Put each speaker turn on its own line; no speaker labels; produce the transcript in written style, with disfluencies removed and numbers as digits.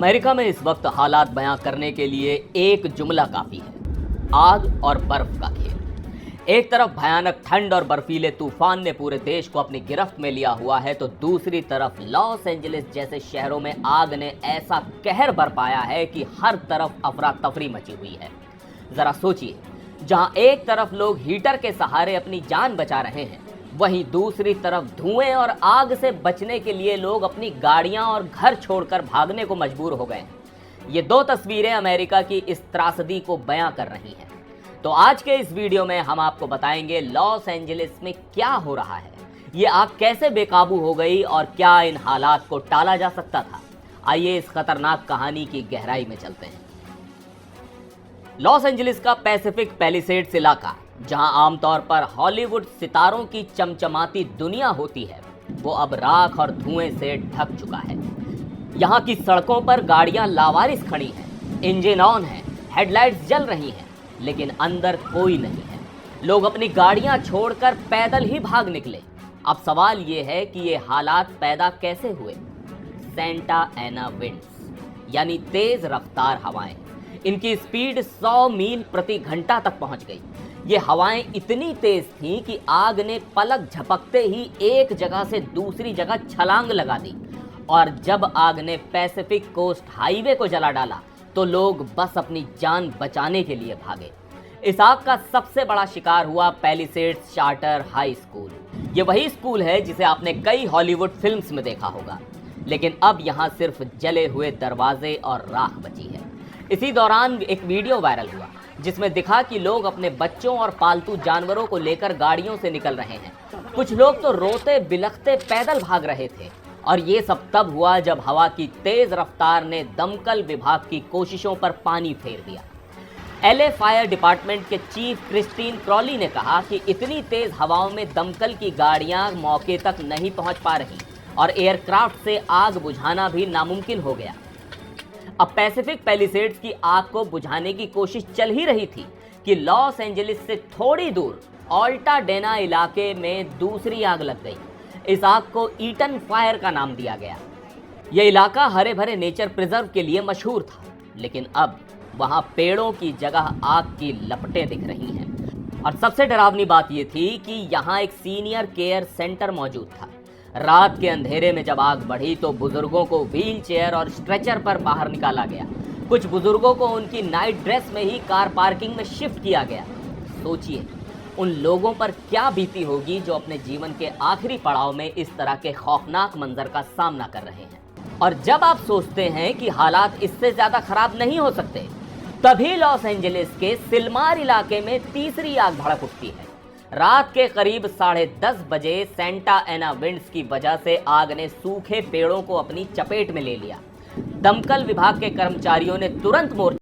America में इस वक्त हालात बयां करने के लिए एक जुमला काफी है, आग और बर्फ का खेल। एक तरफ भयानक ठंड और बर्फीले तूफान ने पूरे देश को अपनी गिरफ्त में लिया हुआ है, तो दूसरी तरफ लॉस एंजलिस जैसे शहरों में आग ने ऐसा कहर बरपाया है कि हर तरफ अफरा तफरी मची हुई है। जरा सोचिए, जहां एक तरफ लोग हीटर के सहारे अपनी जान बचा रहे हैं, वहीं दूसरी तरफ धुएं और आग से बचने के लिए लोग अपनी गाड़ियां और घर छोड़कर भागने को मजबूर हो गए। ये दो तस्वीरें अमेरिका की इस त्रासदी को बयां कर रही हैं। तो आज के इस वीडियो में हम आपको बताएंगे लॉस एंजलिस में क्या हो रहा है, ये आग कैसे बेकाबू हो गई और क्या इन हालात को टाला जा सकता था। आइए इस खतरनाक कहानी की गहराई में चलते हैं। लॉस एंजलिस का पैसिफिक पैलिसेड्स इलाका, जहां आमतौर पर हॉलीवुड सितारों की चमचमाती दुनिया होती है, वो अब राख और धुएं से ढक चुका है। यहां की सड़कों पर गाड़ियां लावारिस खड़ी हैं, इंजन ऑन है, हेडलाइट्स जल रही हैं, लेकिन अंदर कोई नहीं है। लोग अपनी गाड़ियां छोड़कर पैदल ही भाग निकले। अब सवाल ये है कि ये हालात पैदा कैसे हुए। सेंटा एना विंड्स यानी तेज रफ्तार हवाएं, इनकी स्पीड 100 मील प्रति घंटा तक पहुंच गई। ये हवाएं इतनी तेज थीं कि आग ने पलक झपकते ही एक जगह से दूसरी जगह छलांग लगा दी, और जब आग ने पैसिफिक कोस्ट हाईवे को जला डाला तो लोग बस अपनी जान बचाने के लिए भागे। इस आग का सबसे बड़ा शिकार हुआ पैलिसेड्स चार्टर हाई स्कूल। ये वही स्कूल है जिसे आपने कई हॉलीवुड फिल्म्स में देखा होगा, लेकिन अब यहाँ सिर्फ जले हुए दरवाजे और राख बची है। इसी दौरान एक वीडियो वायरल हुआ जिसमें दिखा कि लोग अपने बच्चों और पालतू जानवरों को लेकर गाड़ियों से निकल रहे हैं। कुछ लोग तो रोते बिलखते पैदल भाग रहे थे, और ये सब तब हुआ जब हवा की तेज रफ्तार ने दमकल विभाग की कोशिशों पर पानी फेर दिया। एलए फायर डिपार्टमेंट के चीफ क्रिस्टीन क्रॉली ने कहा कि इतनी तेज हवाओं में दमकल की गाड़ियां मौके तक नहीं पहुंच पा रही और एयरक्राफ्ट से आग बुझाना भी नामुमकिन हो गया। अब पैसिफिक पैलिसेड्स की आग को बुझाने की कोशिश चल ही रही थी कि लॉस एंजलिस से थोड़ी दूर अल्टाडेना इलाके में दूसरी आग लग गई। इस आग को ईटन फायर का नाम दिया गया। यह इलाका हरे भरे नेचर प्रिजर्व के लिए मशहूर था, लेकिन अब वहां पेड़ों की जगह आग की लपटें दिख रही हैं। और सबसे डरावनी बात यह थी कि यहां एक सीनियर केयर सेंटर मौजूद था। रात के अंधेरे में जब आग बढ़ी तो बुजुर्गों को व्हील चेयर और स्ट्रेचर पर बाहर निकाला गया। कुछ बुजुर्गों को उनकी नाइट ड्रेस में ही कार पार्किंग में शिफ्ट किया गया। सोचिए उन लोगों पर क्या बीती होगी जो अपने जीवन के आखिरी पड़ाव में इस तरह के खौफनाक मंजर का सामना कर रहे हैं। और जब आप सोचते हैं कि हालात इससे ज्यादा खराब नहीं हो सकते, तभी लॉस एंजलिस के सिलमार इलाके में तीसरी आग भड़क उठती है। रात के करीब 10:30 बजे सेंटा एना विंड्स की वजह से आग ने सूखे पेड़ों को अपनी चपेट में ले लिया। दमकल विभाग के कर्मचारियों ने तुरंत मोर्चा